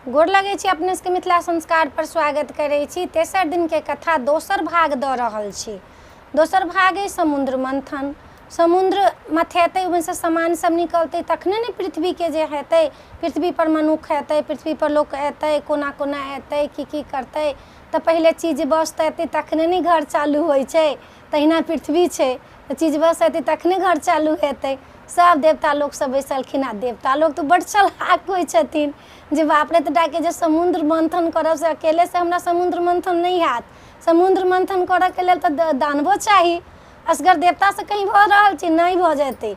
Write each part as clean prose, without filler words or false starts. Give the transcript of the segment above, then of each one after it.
गोर लगे छी अपने सबके मिथिला संस्कार पर स्वागत करे छी। तेसर दिन के कथा दोसर भाग द रहल छी। दोसर भाग है समुद्र मंथन। समुद्र मथेते ओहिमे से सामान सब निकलते तखने ने पृथ्वी के जे हेतै, पृथ्वी पर मनुख हेतै, पृथ्वी पर लोक एतै, कोना कोना एतै, की करतै, तो पहले चीज बस एतै तखने ने घर चालू होइ छै। तहिना पृथ्वी छै तो चीज बस एतै तखने घर चालू हेतै। सब देवता लोग सब बैसलखिन आ देवता लोग तो बड़ चलाक होइ छथिन जे बाप रे तोरा के जे समुद्र मंथन करब से अकेले से हमरा समुद्र मंथन नहीं हैत। समुद्र मंथन करऽ के लेल तो दानवो चाही। असगर देवता से कहीं भऽ रहल छै नहीं भऽ जेतै,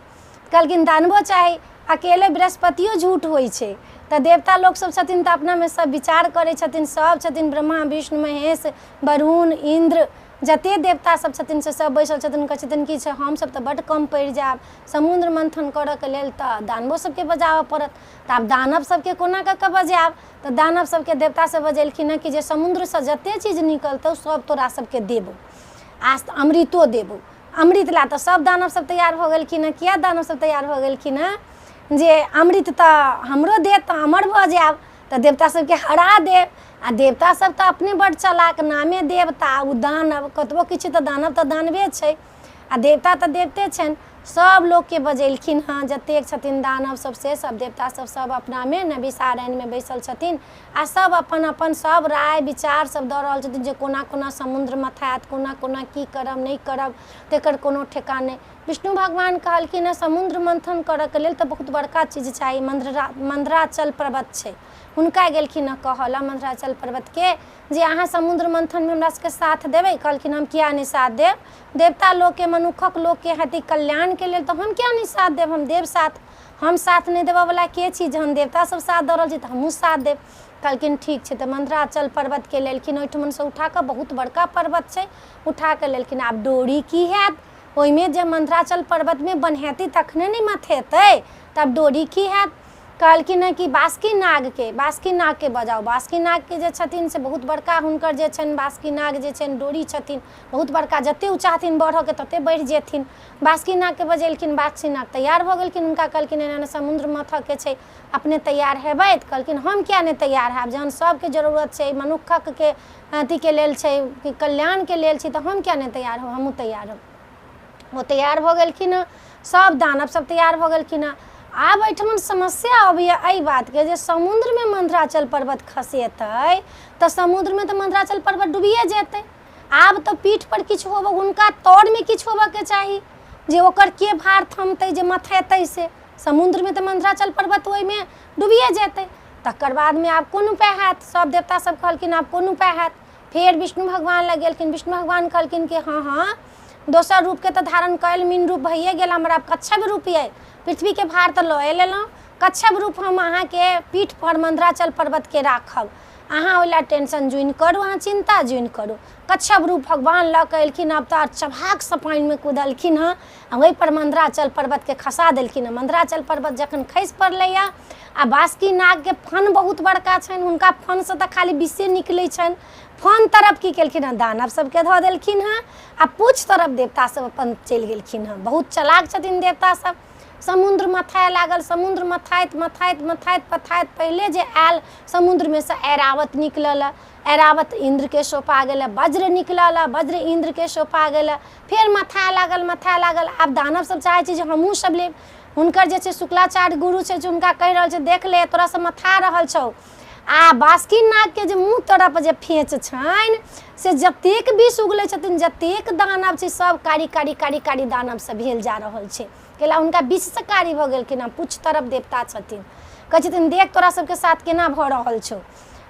कहलखिन दानवो चाही। अकेले बृहस्पतियो झूठ होइ छै तो देवता लोग सब छथिन तो अपना में सब विचार करै छथिन। सब छथिन ब्रह्मा विष्णु महेश वरुण इंद्र जते देवता सब छथिन से सब बैसल छथिन। कहै छथिन कि छै हम सब तो बड़ कम पड़ि जायब, समुद्र मंथन करऽ के लेल तो दानवो सबके बजाबऽ पड़त। तो आब दानव सबके कोना कऽ के बजायब, तो दानव सबके देवता से बजेलखिन कि जे समुद्र से जते चीज निकलतौ सब तोरा सबके देबौ, आज अमृतो देबौ। अमृत ला तो सब दानव सब तैयार हो गेलखिन। किया दानव सब तैयार हो गेलखिन जे अमृत तो हमरो देत तो अमर भऽ जायब, तो देवता सबके हरा देब। आ देवता सब तो अपने बड़ चलाक, नामे देवता उ दानव, कतबो किछु तो दानव तो दानवे छै आ देवता तो देवते छनि। सब लोग के बजेलखिन हाँ जतेक छथिन दानव सब से सब देवता सब सब अपना में नबिसारण्य में बैसल छथिन आ सब अपन अपन सब राय विचार सब दऽ रहल छथिन जे कोना कोना समुद्र मथायत, कोना कोना की करब नहीं करब तेकर कोनो ठेकान नहीं। विष्णु भगवान कहलखिन समुद्र मंथन करऽ के लेल तो बहुत बड़का चीज चाही। मंदराचल पर्वत छै, हुनका गेलखिन कहल मंदराचल पर्वत के जे अहाँ समुद्र मंथन में हमरा सबके साथ देबै। कहलखिन हम किया नहीं साथ देब, देवता लोग के मनुखक लोग के हेतै कल्याण के लेल तो हम किया नहीं साथ देब, हम देव साथ। हम साथ नहीं देबऽ वाला के चीज, हम देवता सब साथ दऽ रहल छी तो हमहूँ साथ देब। कहलखिन ठीक छै। तो मंदराचल पर्वत के लेलखिन, ओहिठमन से उठा कऽ बहुत बड़का पर्वत छै उठा के लेलखिन। आब डोरी की हैत, ओहिमे जे मंदराचल पर्वत में बन्हेतै तखने नहीं मथेतै, तब डोरी की हैत। कहलखिन कि बासुकी नाग के बजाओ। बासुकी नाग के जे छथिन से बहुत बड़का हुनकर जे छनि बासुकी नाग जे छनि डोरी छथिन बहुत बड़का, जते ऊँचा हथिन बढ़ऽ के तते बढ़ि जेथिन। बासुकी नाग के बजेलखिन, बासुकी नाग तैयार भऽ गेलखिन। हुनका कहलखिन एना समुद्र मथऽ के छै, अपने तैयार हेबै। तऽ कहलखिन हम किया नहीं तैयार हैब, जहन सबके जरूरत छै, मनुखक के अथी के लेल छै, कल्याण के लेल छै, तऽ हम किया नहीं तैयार हो, हमहूँ तैयार हो। वो तैयार भऽ गेलखिन, सब दानव सब तैयार भऽ गेलखिन। आब एहिठमन समस्या अबैया एहि बात के जे समुद्र में मंदराचल पर्वत खसेतै तो समुद्र में तो मंदराचल पर्वत डूबिए जेतै। आब तो पीठ पर किछु होबऽ, हुनका तौर में किछु होबऽ के चाही जे ओकर के भार थमतै जे मथेतै से। समुद्र में तो मंदराचल पर्वत ओहि में डूबिए जेतै। तकर बाद में आब कोन उपाय हैत, सब देवता सब कहलखिन आब कोन उपाय हैत। फेर विष्णु भगवान लग गेलखिन। विष्णु भगवान कहलखिन कि हाँ दोसर रूप के तो धारण कैल, मीन रूप भइए गेल, हमरा कच्छप रूप अइ, पृथ्वी के भार तो लए लेलहुँ। कच्छप रूप हम अहाँ के पीठ पर मंदराचल पर्वत के राखब, अहाँ ओइला टेंशन जुइन करू, अहाँ चिंता जुइन करू। कच्छप रूप भगवान लऽ के एलखिन। अब तो चबाक से पानि में कूदलखिन हँ, वही पर मंदराचल पर्वत के खसा देलखिन हँ। मंदराचल पर्वत जखन खसि पड़लैया आ बासुकी नाग के फन बहुत बड़का छनि, हुनका फन से तो खाली विषे निकलै छनि। फन तरफ की केलखिन हँ, दानव सबके धऽ देलखिन हँ आ पूछ तरफ देवता सब अपन चलि गेलखिन हँ। बहुत चलाक छथिन देवता सब। समुद्र मथाए लागल, समुद्र मथाइत मथाइत मथाइत पथाइत पहले जे आयल समुद्र में से ऐरावत निकलल, ऐरावत इंद्र के सौंपा गेल, वज्र निकलल, वज्र इंद्र के सौंपा गेल। फिर मथाए लागल। आब दानव सब चाहे छै जे हमहूँ सब लेब। हुनकर जे छै शुक्लाचार्य गुरु छै जे हुनका कहि रहल छै देख ले तोरा से मथा रहल छौ। आ बासुकी नाग के जे मुँह तरफ जे फेंच छनि से जतेक विष उगलै छथिन, जतेक दानव छै सब कारी कारी कारी कारी दानव सब भेल जा रहल छै। कैला हुनका विष से कारी भऽ गेलखिन हँ। पूछ तरफ देवता छथिन, कहै छथिन देख तोरा सबके साथ केना भऽ रहल छौ।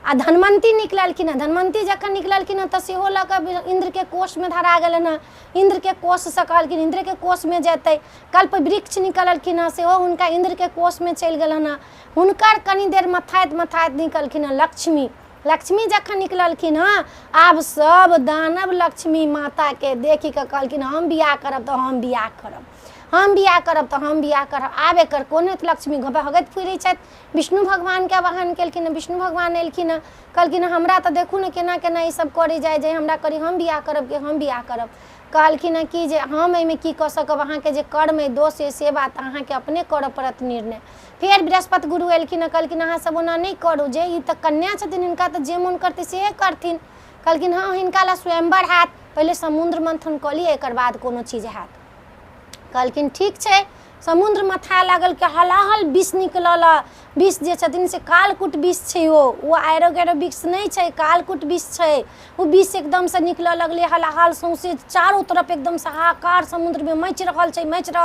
आ धनवंती निकललखिन हँ। धनवंती जखन निकललखिन हँ तऽ सेहो लऽ कऽ इंद्र के कोष में धरा गेलन हँ। इंद्र के कोष से कहलखिन इंद्र के कोष में जेतै। कल्प वृक्ष निकललखिन हँ, सेहो हुनका इंद्र के कोष में चलि गेलन हँ। हुनकर कनी देर मथाइत मथाइत निकलखिन हँ लक्ष्मी। लक्ष्मी जखन निकललखिन हँ आब सब दानव लक्ष्मी माता के देखि कऽ कहलखिन हम बियाह करब तऽ हम बियाह करब, हम बियाह करब तऽ हम बियाह करब। आब एकर कोने लक्ष्मी भगत फुरै छथि। विष्णु भगवान के आवाहन केलखिन हँ। विष्णु भगवान एलखिन हँ, कहलखिन हमरा तऽ देखू ने केना केना ई सब करै जाइ जे हमरा करी हम बियाह करब कि हम बियाह करब। कहलखिन हँ कि जे हम एहिमे की कऽ सकब, अहाँके जे कर्म अइ दोष अइ से बात अहाँके अपने करऽ पड़त निर्णय। फेर बृहस्पति गुरु एलखिन, कहलखिन अहाँ सब ओना नहीं करू, जे ई तऽ कन्या छथिन, हिनका तऽ जे मन करतै से करथिन। कहलखिन हाँ हिनका ला स्वयंवर हैत, पहिले समुद्र मंथन कऽ लिअ, एकर बाद कोनो चीज हैत। कहलखिन ठीक छै। समुद्र मथा लागल के हलाहल विष निकलल। विष जे छथिन से कालकूट विष छै, वो आयरो गैरो विष नहीं छै, कालकूट विष छै। वो विष एकदम से निकल लगले हलाहल, सौंसे चारों तरफ एकदम से हाहाकार समुद्र में मच रहल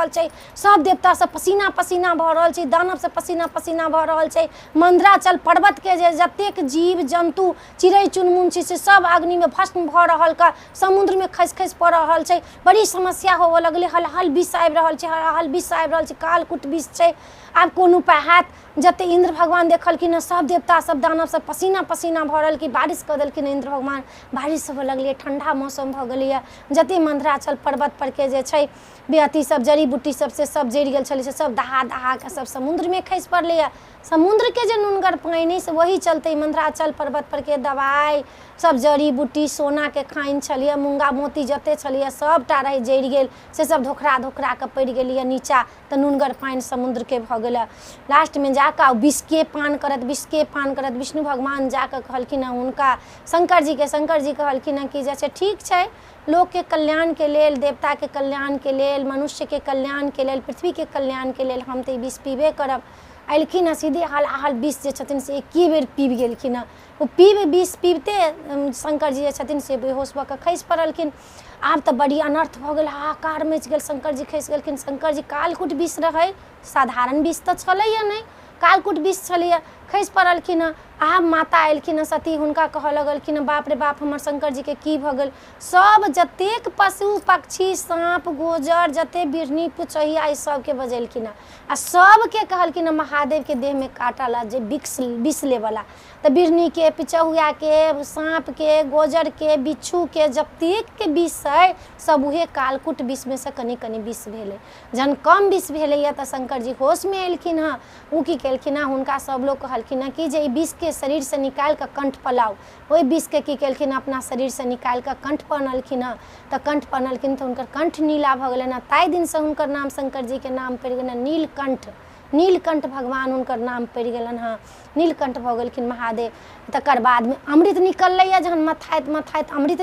छै। सब देवता से पसीना पसीना भऽ रहल छै, दानव से पसीना पसीना भऽ रहल छै। मंदराचल पर्वत के जे जतेक जीव जंतु चिड़ै चुनमुन छै से सब अग्नि में भस्म भऽ रहल का समुद्र में खसि खसि पड़ रहल छै। बड़ी समस्या होवे लगले, हलाहल विष आबि रहल छै, हलाहल विष आबि रहल छै, कालकूट विष छै। आब कोन उपाय हैत? जते इंद्र भगवान देखलखिन सब देवता सब दानव सब पसीना पसीना भऽ रहल कि बारिश कऽ देलखिन इंद्र भगवान। बारिश होबऽ लगलै, ठंडा मौसम भऽ गेलै। जते मंदराचल पर्वत पर के जे छै बेअती सब जड़ी बूटी सब से सब जरि गेल छलै, से सब दहा दहा के सब समुद्र में खसि पड़लै। समुद्र के जे नुनगर पानि से वही चलते मंदराचल पर्वत पर के दवाई सब जड़ी बूटी सोना के खाइन छलिए, मूंगा मोती जते छलिए सबटा रही जरि गेल, से सब धोखरा धोखरा के पड़ि गेलिए नीचा। तऽ नुनगर पानि समुद्र के भऽ गेल। लास्ट में जाकर विष के पान करत विष्णु भगवान जाकर कहलखिन हुनका शंकर जी कहलखिन कि जे छै ठीक छै, लोक के कल्याण के लेल, देवता के कल्याण के लेल, मनुष्य के कल्याण के लेल, पृथ्वी के कल्याण के लेल हम तऽ विष पीबे करब। अयलखिन सीधे हलाहल विष जे छथिन से एके बेर पीब गेलखिन। वो विष पीबते शंकर जी जे छथिन से बेहोश भऽ कऽ खसि पड़लखिन। आब तऽ बड़ी अनर्थ भऽ गेल, हाहाकार मचि गेल, शंकर जी खसि गेलखिन। शंकर जी कालकूट विष रहै, साधारण विष तऽ छलैया नहीं, कालकूट विष छलैया, खसि पड़लखिन। आब माता एलखिन सती, हुनका कहऽ लगलखिन बाप रे बाप हमर शंकर जी के की भऽ गेल। सब जतेक पशु पक्षी सांप गोजर जते बिढ़नी पुचहिया ई सबके बजेलखिन आ सबके कहलखिन महादेव के देह में काटा ला जे विष लेवला। तऽ बिढ़नी के, पिचहुआ के, सांप के, गोजर के, बिच्छू के जतेक के विष है सब उहे कालकूट विष में से कनी कनी विष भेलै। जहन कम विष भेलैया तऽ शंकर जी होश में एलखिन हँ। उ की केलखिन हँ, हुनका सब लोग कहलखिन कि जे विष के शरीर से निकाल कर कंठ पर लाओ। ओहि विष के की केलखिन अपना शरीर से निकाल कर कंठ पहनलखिन। तऽ कंठ पहनलखिन तऽ हुनकर कंठ नीला भऽ गेलनि। ताहि दिन से हुनकर नाम शंकर जी के नाम पड़ि गेलनि नीलकंठ। नीलकंठ भगवान हुनकर नाम पड़ि गेलनि हँ, नीलकंठ भऽ गेलखिन महादेव। तकर बाद में अमृत निकलैया, जहन मथाइत अमृत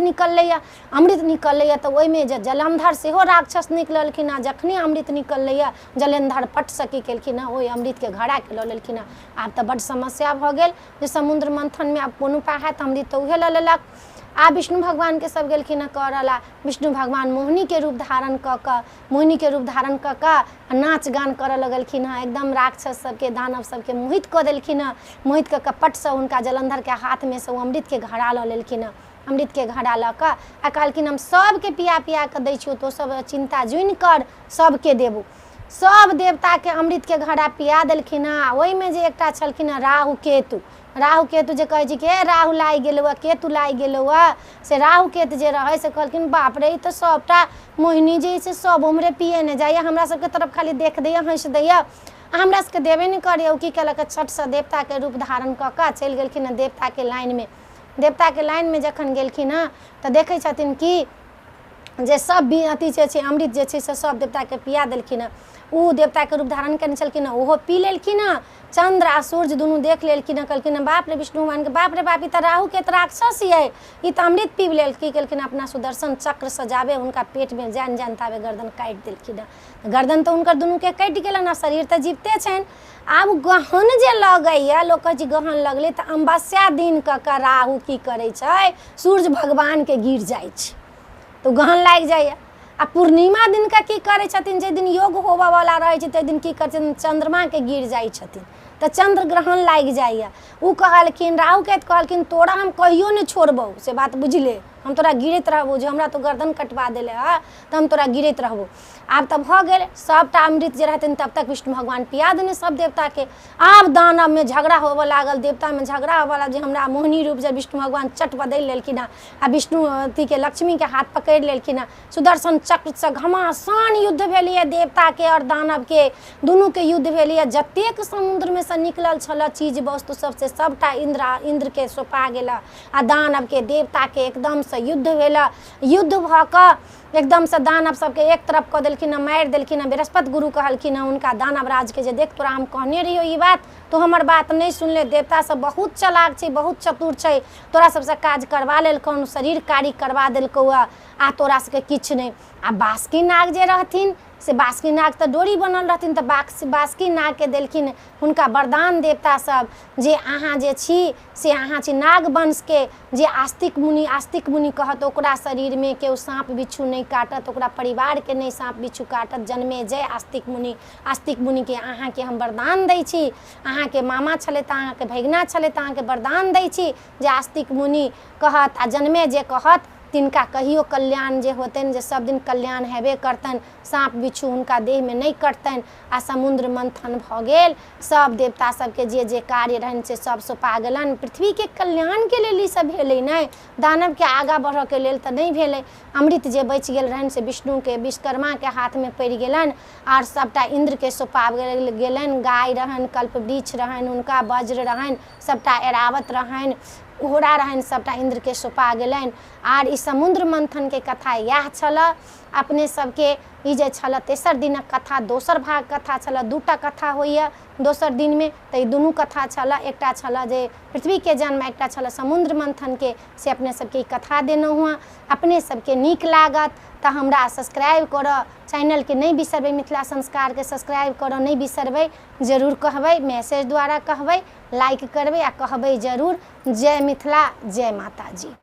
निकलैया तऽ ओहिमे जे जलंधर सेहो राक्षस निकललखिन। जखने अमृत निकलैया जलंधर पट से की केलखिन ओहि अमृत के घड़ा के लऽ लेलखिन। आब तऽ बड़ समस्या भऽ गेल जे समुद्र मंथन में आब कोन उपाय हैत, अमृत तऽ उहे लऽ लेलक। आब विष्णु भगवान के सब गेलखिन करला। विष्णु भगवान मोहिनी के रूप धारण कऽ कऽ नाच गान करऽ लगलखिन हँ। एकदम राक्षस सबके दानव सबके मोहित कऽ देलखिन। मोहित कऽ कपट से हुनका जलंधर के हाथ में से अमृत के घड़ा लऽ लेलखिन। अमृत के घड़ा लऽ कऽ आ कहलखिन हम सबके पिया कऽ दै छियौ, तो सब चिंता जुनि कर सबके देबू। सब देवता के अमृत के घड़ा पिया देलखिन। ओहि में जे एकटा छलखिन राहु केतु जे कहै छै कि राहु लागि गेलौ केतु लागि गेलौ से राहु केतु जे रहै से कहलखिन बाप रे ई तऽ सबटा मोहिनी जी से सब उम्हरे पिए ने जाइए, हमरा सबके तरफ खाली देख दैया हंस दैया, हमरा सबके देबे नहीं करिए। की केलक छठ से देवता के रूप धारण कऽ कऽ चलि गेलखिन देवता के लाइन में। देवता के लाइन में जखन गेलखिन तऽ देखै छथिन कि जे सब अथी छै अमृत जे छै से सब देवता के पिया देलखिन। उ देवता के रूप धारण करने छलखिन, ओहो पी लेलखिन। चंद्र आ सूर्य दुनू देख लेलखिन, कहलखिन बाप रे विष्णु भगवान के बाप रे बाप ई तऽ राहु के तऽ राक्षस है, ई तऽ अमृत पीब लेल। की केलखिन अपना सुदर्शन चक्र सजाबे हुनका पेट में जान ताबे गर्दन काटि देलखिन। गर्दन तऽ हुनकर दुनू के कटि गेलन, शरीर तऽ जीवते छनि। आब गहन जे लगैया, लोक कहै छै गहन लगलै तऽ अमावस्या दिन कऽ राहु की करै छै सूर्य भगवान के गिर जाइ छै तो गहन लागि जाइए। आ पूर्णिमा दिन का की करै छथिन, जे दिन योग होबऽ वाला रहै छै ताहि दिन की करै छथिन चंद्रमा के गिर जाइ छथिन तऽ चंद्र ग्रहण लागि जाइए। उ कहलखिन राहु केतु कहलखिन तोरा हम कहियो नहीं छोड़बौ, से बात बुझले, हम तोरा गिरैत रहबो, जे हमरा तो गर्दन कटवा देले तऽ हम तोरा गिरैत रहबो। आब तऽ भऽ गेल सबटा अमृत जे रहथिन तब तक विष्णु भगवान पिया देने सब देवता के। आब दानव में झगड़ा होबऽ लागल, देवता में झगड़ा होबऽ लागल जे हमरा मोहिनी रूप जे विष्णु भगवान चट बदलि लेलखिन आ विष्णु अथी के लक्ष्मी के हाथ पकड़ि लेलखिन। सुदर्शन चक्र से घमासान युद्ध भेलै देवता के और दानव के, दुनू के युद्ध भेलै। जतेक समुद्र में से निकलल छल चीज वस्तु सबसे सबटा इंद्र के सौंपा गेल आ दानव के देवता के एकदम से युद्ध भेला। युद्ध भऽ कऽ एकदम से दानव सबके एक तरफ कऽ देलखिन, मारि देलखिन। बृहस्पति गुरु कहलखिन उनका दानव राज के जे देख तोरा हम कहने रहियो ई बात, तो हमर बात नहीं सुनले। देवता सब बहुत चालाक छै, बहुत चतुर छै, तोरा सबसे काज करवा लेलकौ, शरीर कारी करवा देलकौ आ तोरा सबके किछु नहीं। आ बासुकी नाग जे रहथिन से बासुकी नाग तो डोरी बनल रहथिन, तो बासुकी नाग के देलखिन हुनका वरदान देवता सब जे अहाँ जे छी से अहाँ छी नाग वंश के, जे आस्तिक मुनि कहत ओकरा शरीर में केओ साँप बिच्छू नहीं काटत, ओकरा परिवार के नहीं साँप बिच्छू काटत। जन्मे जय आस्तिक मुनि के अहाँ के हम वरदान दै छी। अहाँ के मामा छले त अहाँ के भैगना छले त अहाँ के वरदान दै छी जे आस्तिक मुनि कहत आ जन्मे जे कहत तिनका कहियो कल्याण जे होतन, जे सब दिन कल्याण हेबे करतन, साँप बिच्छू हुनका देह में नहीं कटतन। आ समुद्र मंथन भ गेल, सब देवता सबके जे कार्य रहन से सब सौंपा गेलन। पृथ्वी के कल्याण के लेल ई सब भेलै नहीं, दानव के आगा बढ़ के लेल त नहीं भेलै। अमृत जे बचि गेल रहन से विष्णु के विश्वकर्मा के हाथ में पड़ि गेलन और सबटा इंद्र के सौंपा गेलन। गाय रहन, कल्प वृक्ष रहन, हुनका वज्र रहन, सबटा एरावत रहन, घोड़ा रहन, सबटा इंद्र के सौंपा गेलन। आर ई समुद्र मंथन के कथा यह छल। अपने सबके ई जे छल तेसर दिनक कथा, दोसर भाग कथा छल। दूटा कथा होइए दोसर दिन में, तो ई दुनू कथा छल। एकटा छल जे पृथ्वी के जन्म, एकटा छल समुद्र मंथन के, से अपने सबके ई कथा देनौ हुआ। अपने सबके नीक लागत तो हमरा सब्सक्राइब करऽ, चैनल के नहीं बिसरबै, मिथिला संस्कार के सब्सक्राइब करऽ नहीं बिसरबै। जरूर कहबै, मैसेज द्वारा कहबै, लाइक करबै आ कहबै जरूर। जय मिथिला, जय माता जी।